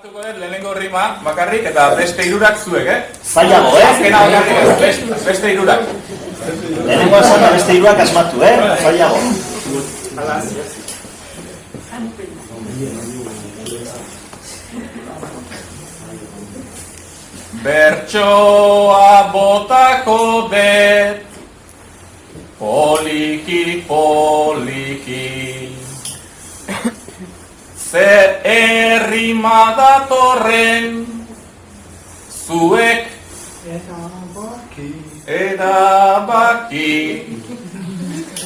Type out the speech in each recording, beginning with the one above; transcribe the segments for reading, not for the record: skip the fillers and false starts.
Kantatuko dut lehenengo rima bakarrik eta beste hirurak zuek, Zailago, Azkena bakarrik beste hirurak. Lehenengo esan beste hirurak asmatu, Zailago. Bertsoa botako dut, poliki, poliki. Zer errima datorren, zuek edabaki,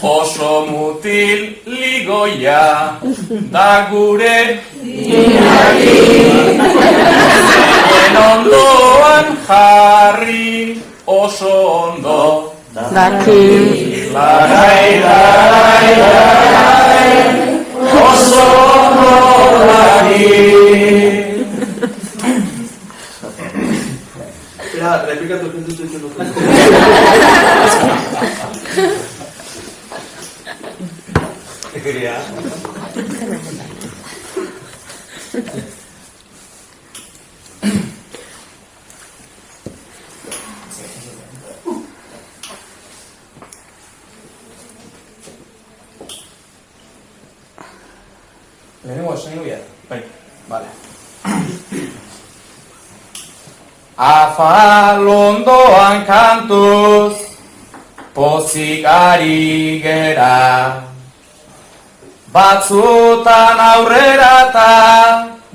oso mutil ligoia da gure inaki. Zeren ondoan jarri oso ondo daki. Larai, larai, larai, oso ondo daki. Repikatu kentutu itxutu. Egeria. Lehenengo esan duia? Bai, bale. Afalondoan kantuz, pozik ari gera. Batzutan aurrera eta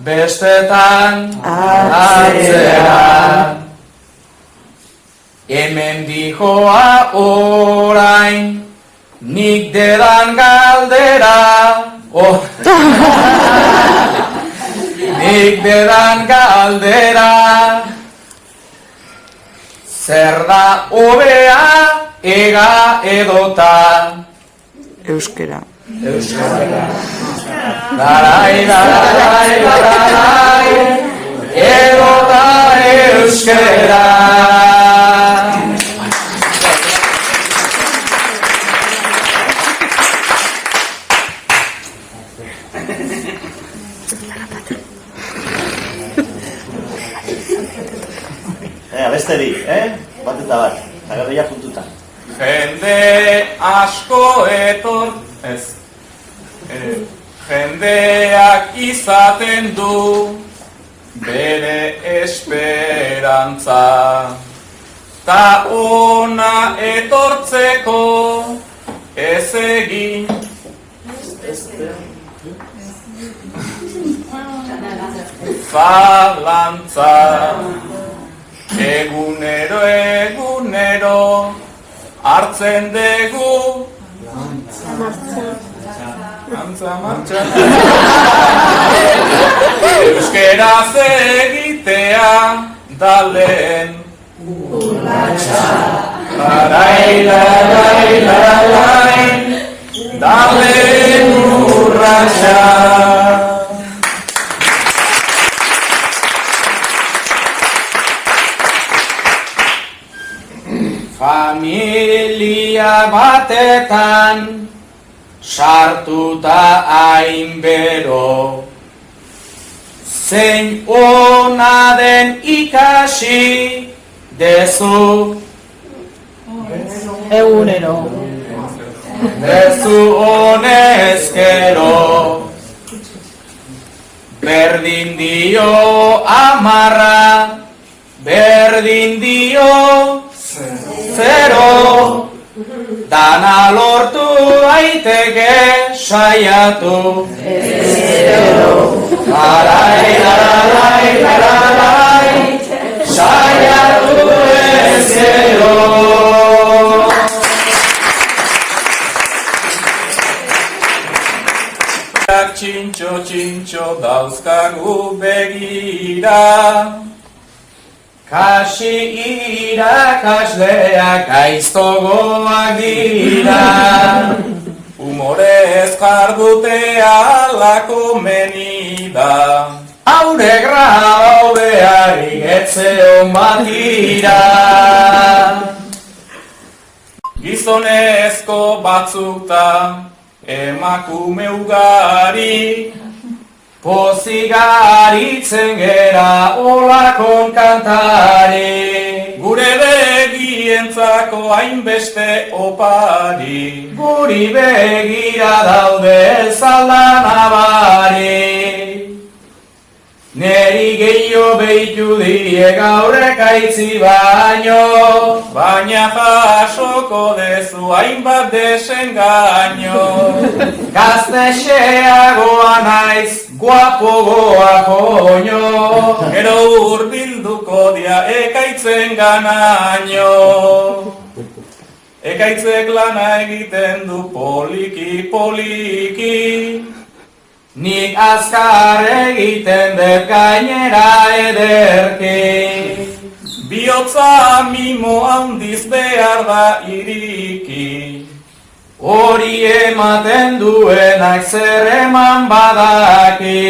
bestetan atzera. Hemen dijoa orain, nik dedan galdera. Nik dedan galdera. Zer da hobea ega edota Euskera. Euskara. Larai, larai, larai, edota euskera. Abesteri, bat eta bat, agarria puntuta. Jende asko jendeak izaten du bere esperantza. Ta ona etortzeko ez egin zalantza. Egunero, egunero, hartzen dugu Martza Euskeraz egitea dalen urratxa. Larai, larai, larai, dalen urratxa. Familia batetan sartuta hainbero, zein ona den ikasi dezu Egunero. dezu honezkero. Berdin dio amarra, berdin dio zero, dana lortu daiteke saiatu zero. Larai, larai, larai, saiatu ezero. Txintxo, txintxo dauzkagu begira, kasi irakasleak aiztogoak dira. Humorez jardutea lako menida, haure grau behari etzeon bat dira. Gizonezko batzukta emakume ugari, Pozik aritzen gera olakon kantari, gure begientzako hainbeste opari, guri begira daude zaldan abari. Neri gehiago behitu die gaur ekaitzi baino, baina jasoko dezu hainbat desengaino. Gaztexeagoa naiz, guapogoa koño, gero hurbilduko dia ekaitzen ganaino. Ekaitzek lana egiten du poliki poliki, nik azkar egiten dut gainera ederki. Bihotza mimo handiz behar da iriki, hori ematen duenak zer eman badaki.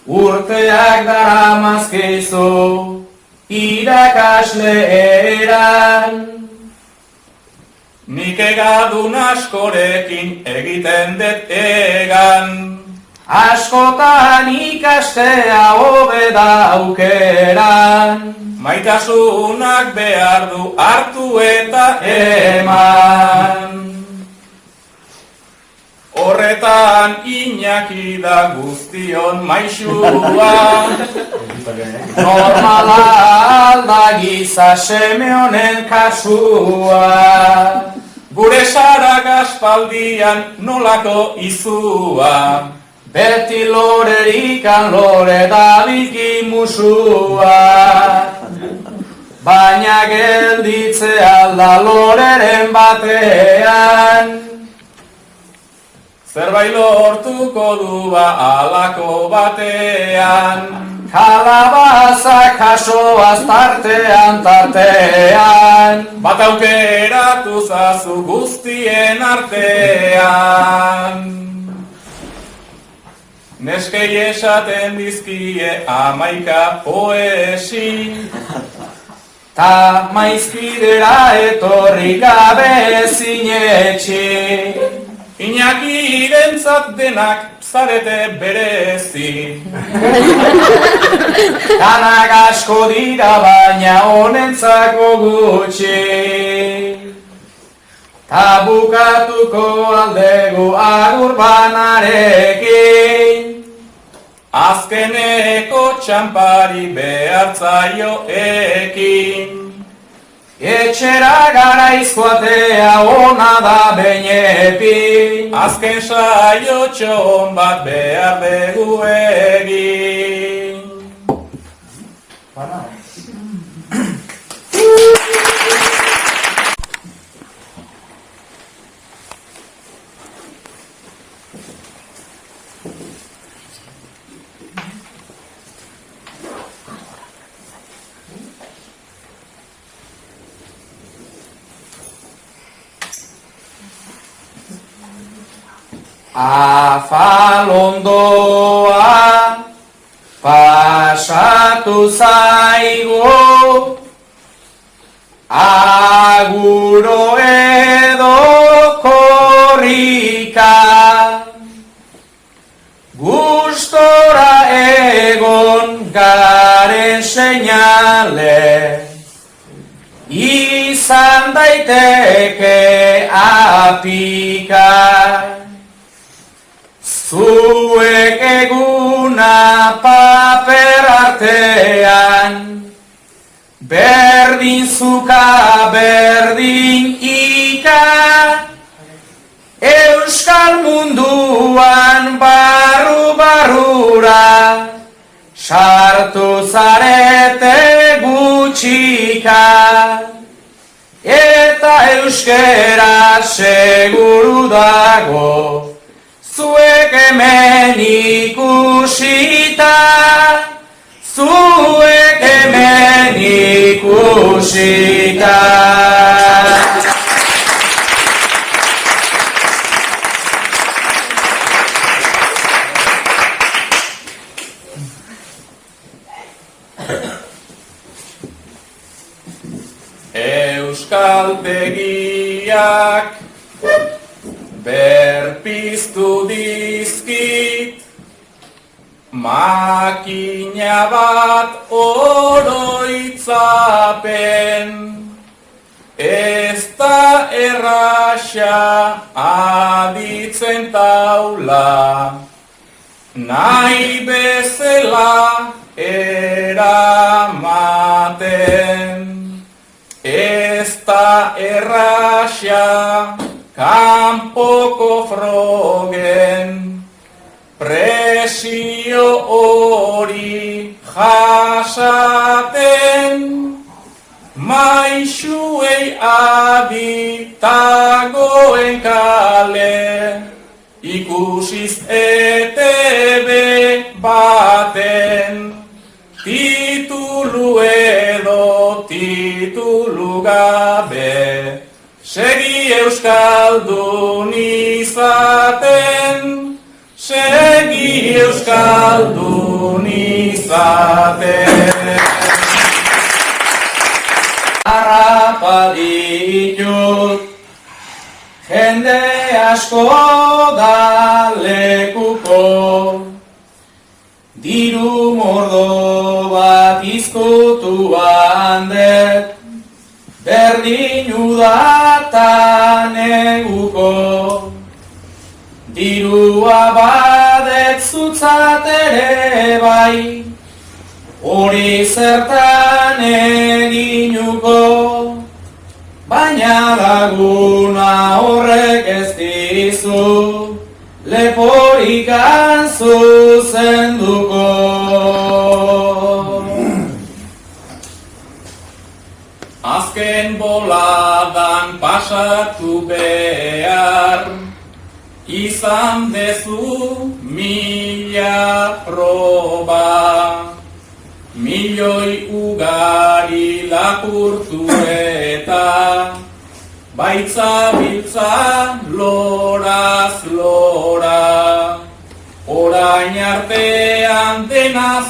Urteak daramazkizu irakasle eran, nik egadun askorekin egiten dut egan. Askotan ikastea hobe da aukeran, maitasunak behar du hartu eta eman. Horretan Iñaki da guztion maixua, normala alda giza seme honen kasua. Gure sarak aspaldian nolako izua, beti lorerikan lore dabilki musua. Baina gelditze alda loreren batean, zerbait lortuko du alako batean. Kalabazak jasoaz tartean, bat aukeratu zazu guztien artean. Neskei esaten dizkie 11 poesi, ta maizkidera etorri gabe zinetxi. Iñaki irentzat denak zarete berezi, danak asko dira baina honentzako gutxi. Ta bukatuko aldegu agur banarekin, azkeneko txampari behartzaio ekin. Etxera garaiz joatea ona da beinepin, azken saio txon bat behar dugu egin. Afalondoa pasatu zaigu, aguro edo korrika, gustora egon garen seinale, izan daiteke apika. Zuek eguna paper artean, berdin zuka, berdin ika, euskal munduan barru-barrura, sartu zarete gutxika, eta euskera seguru dago, zuek hemen ikusita, zuek hemen ikusita. Euskaltegiak berpiztu dizkit, makina bat oroitzapen, ez da erraxa aditzen taula, nahi bezala eramaten, ez da erraxa kanpoko frogen, presio hori jasaten, maixuei aditagoen kale, ikusiz ETB baten, titulu edo titulu gabe, segi euskaldun izaten, segi euskaldun izaten. Harrapa ditut, jende asko da lekuko, diru mordo bat izkutuan dut, berdin udatan neguko, dirua badet zutzat ere bai, hori zertan eginuko, baina laguna horrek ez dizu, leporik zuzenduko. Azken boladan pasatu behar, izan dezu 1000 proba, milioi ugari lapurtu eta baitza biltza loraz lora. Orain artean dena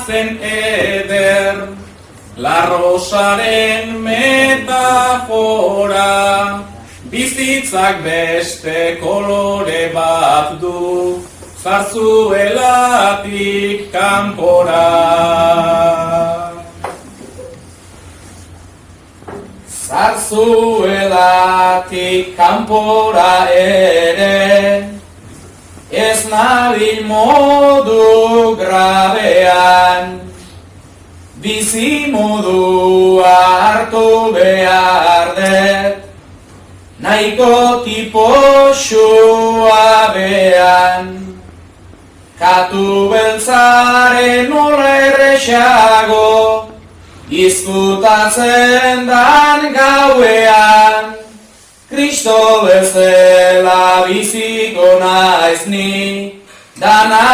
zen eder, la rosaren metafora, bizitzak beste kolore bat du, zarzuelatik kanpora. Zarzuelatik kanpora ere, ez nabil modu grabean, bizi modua hartu behar dut, nahiko tipo suabean. Katu beltzaren nola errexago, izkutatzen dan gauean, Kristo bezala biziko naiz ni, dana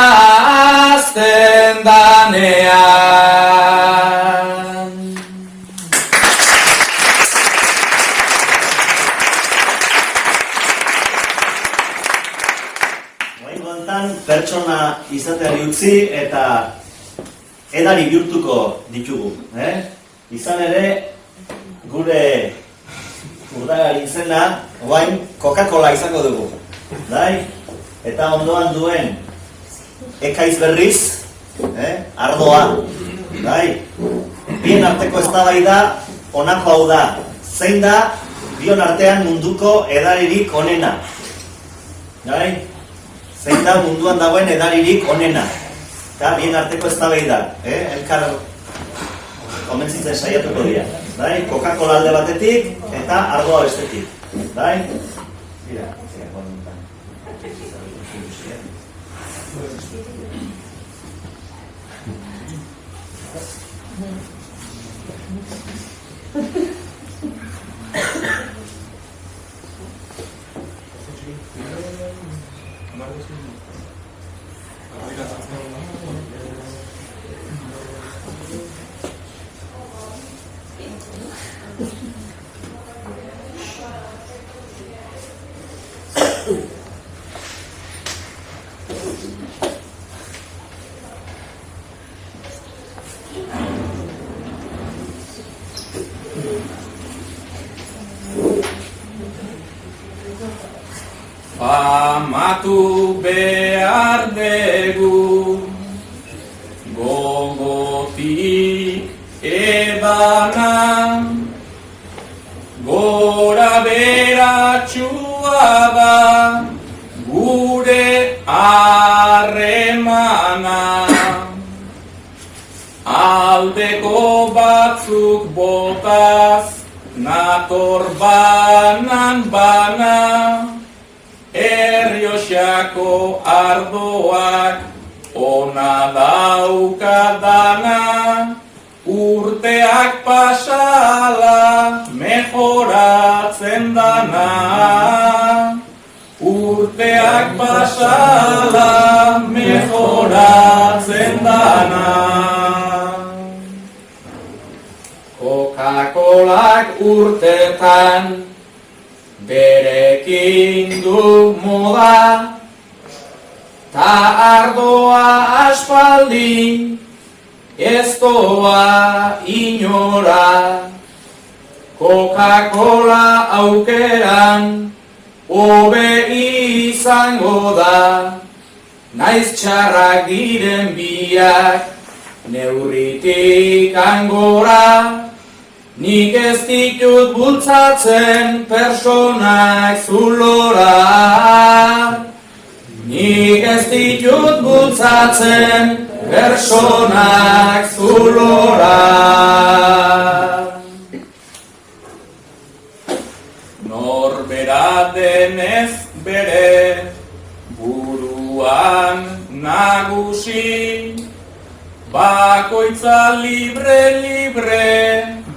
azten danean. Pertsona izateari utzi eta edari bihurtuko ditugu. Izan ere, gure urdagari izena, oain Coca-Cola izango dugu. Eta ondoan duen ekaiz berriz, ardoa. Bien arteko eztabaida honako hau da. Zein da bion artean munduko edaririk onena? Zein da munduan dagoen edaririk onena? Eta bien arteko eztabaida. Elkar komentzitzen saiatuko dira. Coca-Cola alde batetik eta ardoa bestetik. Mira, famatu behar dugu, gogotik edana, gora beratxua da, gure harremana. Aldeko batzuk botaz, nator banan bana, Errioxako ardoak ona daukadana, urteak pasala mejoratzen dana. Urteak pasala mejoratzen dana. Coca-Colak urtetan berekin du moda, ta ardoa aspaldi ez doa inora. Coca-Cola aukeran hobe izango da, naiz txarrak diren biak neurritik angora. Nik ez ditut bultzatzen personak zulora. Nik ez ditut bultzatzen personak zulora. Norbera denez bere buruan nagusi, bakoitza libre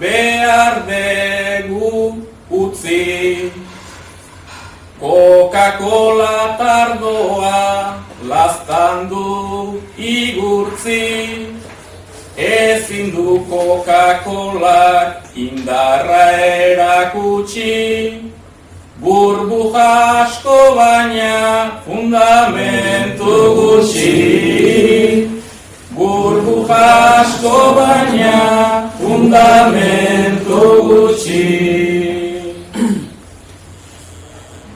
behar dugu utzi. Coca-Cola tardoa laztandu igurtzi, ezin du Coca-Cola indarra erakutsi. Burbuja asko baina fundamentu gutxi. Burbuja asko baina fundamentu gutxi.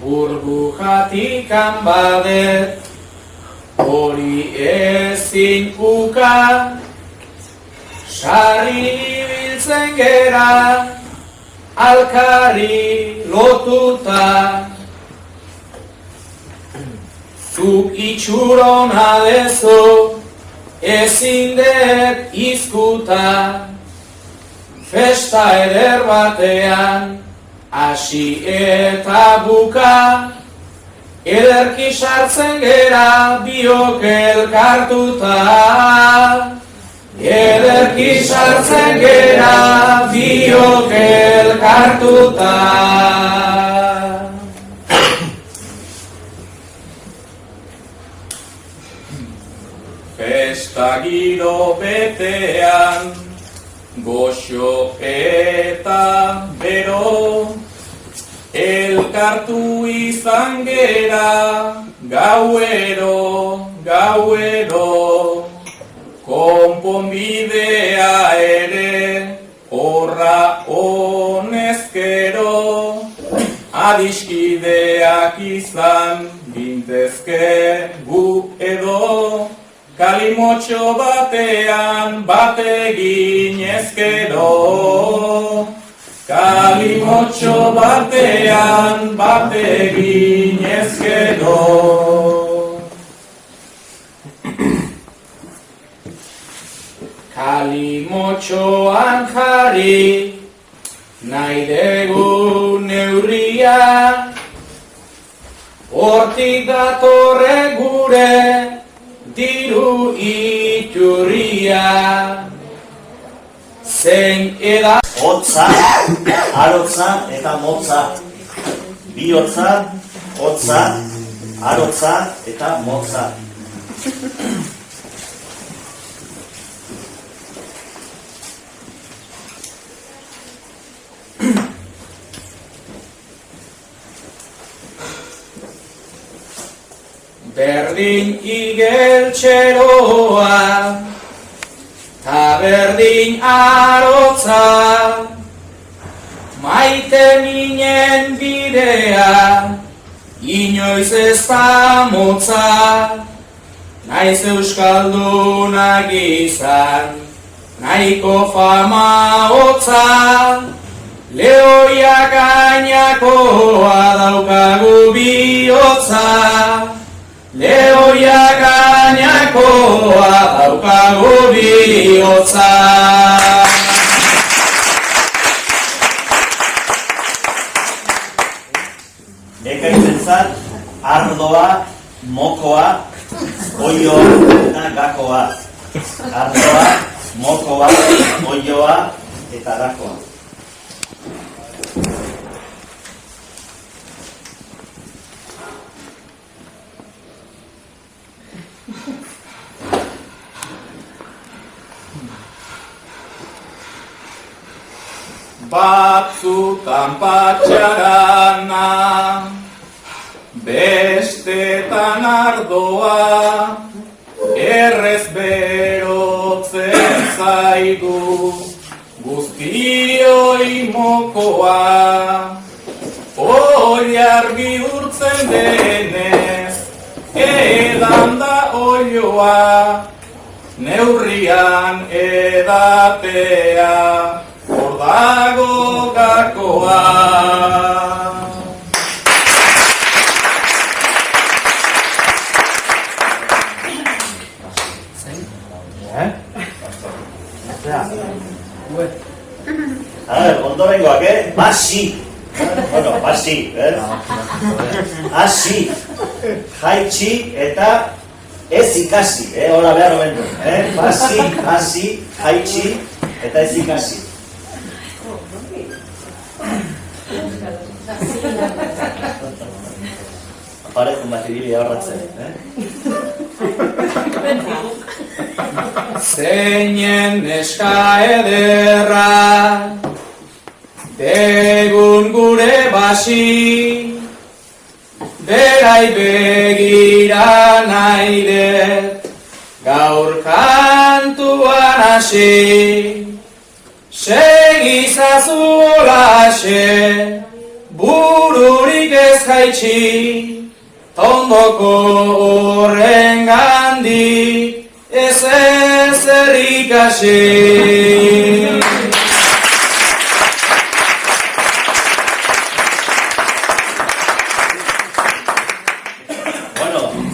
Burbujatik badet hori ezin uka, sarri ibiltzen gera alkari lotuta. Zuk itxurona dezu ezin dut izkuta, festa eder batean hasi eta buka, ederki sartzen gera biok elkartuta. Ederki sartzen gera biok elkartuta. Festa giro betean, goxo eta bero, elkartu izan gera gauero, gauero. Konponbidea ere horra honezkero, adiskideak izan gintezke gu edo, kalimotxo batean bate ginezkero. Kalimotxo batean bate ginezkero. Kalimotxoan jarri nahi dugu neurria, hortik datorre gure diru iturria. Zein eda Hotza, arotza eta motza. Bihotza, hotza, arotza eta motza. Berdin igeltxeroa, ta berdin arotza, maite minen bidea inoiz ez da motza, naiz euskaldunak izan, nahiko fama hotza, lehoia gainakoa daukagu bihotza, lehoia gainakoa daukagu bihotza. Ekaitzentzat, ardoa, mokoa, oioa eta gakoa. Ardoa, mokoa, oioa eta gakoa. Batzutan patxarana, bestetan ardoa, errez berotzen zaigu, guztioi mokoa. Oilar bihurtzen denez, edan da oioa, neurrian edatea, hor dago gakoa. A ver, ondorengoak, basi. Bueno, basi, hasi, jaitsi eta ez ikasi, hola behar omen du. Basi, hasi, jaitsi eta ez ikasi. Aparezun bat ibili ahorratzen, Zeinen neska ederra, degun gure basi, berai begira nahi dut, gaur kantuan hasi. Segizazu olaxe, bururik ez jaitsi, tondoko horren gandik ez ikasi.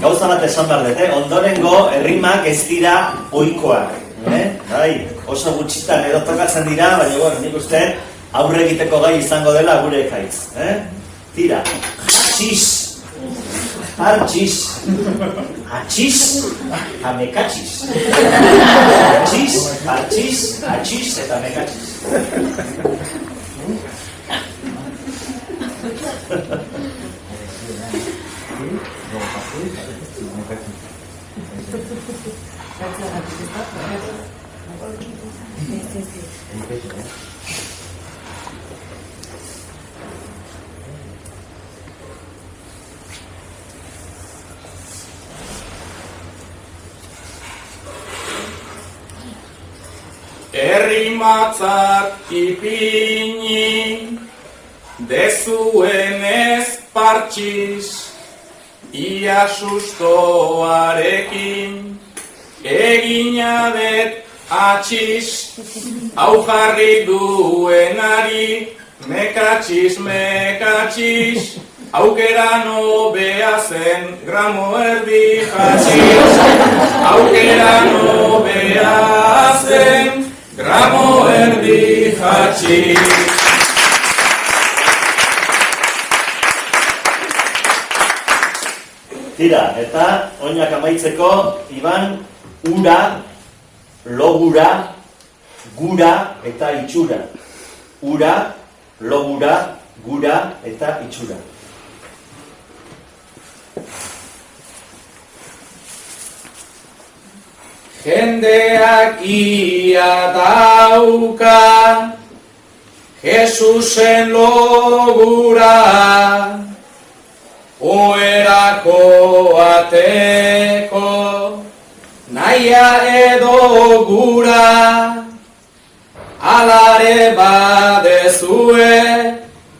Gauza bat esan behar dut, ondorengo errimak ez dira ohikoak. Bai, oso gutxitan edo tokatzen dira, baina bueno, nik uste aurre egiteko gai izango dela gure ekaitz. Tira, txis, hartxis, atxis, amekatxis. Atxis, hartxis, atxis eta amekatxis. Errimatzak ipini, dezuenez partxiz, ia sustoarekin, egina det atxiz, hau jarri duenari, mekatxiz, mekatxiz, aukera nobea zen, gramo erdi jatxiz, aukera nobea zen, gramo erdi jatxiz. Tira, eta oinak amaitzeko, Iban, ura, logura, gura eta itxura. Ura, logura, gura eta itxura. Jendeak ia dauka, Jesusen logura, oherako ateko, naia edo gura, alare badezue,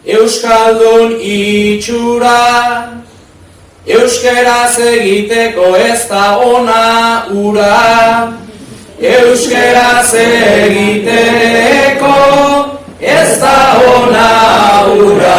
euskaldun itxura, Euskeraz egiteko ez da ona ura. Euskeraz egiteko ez da ona ura.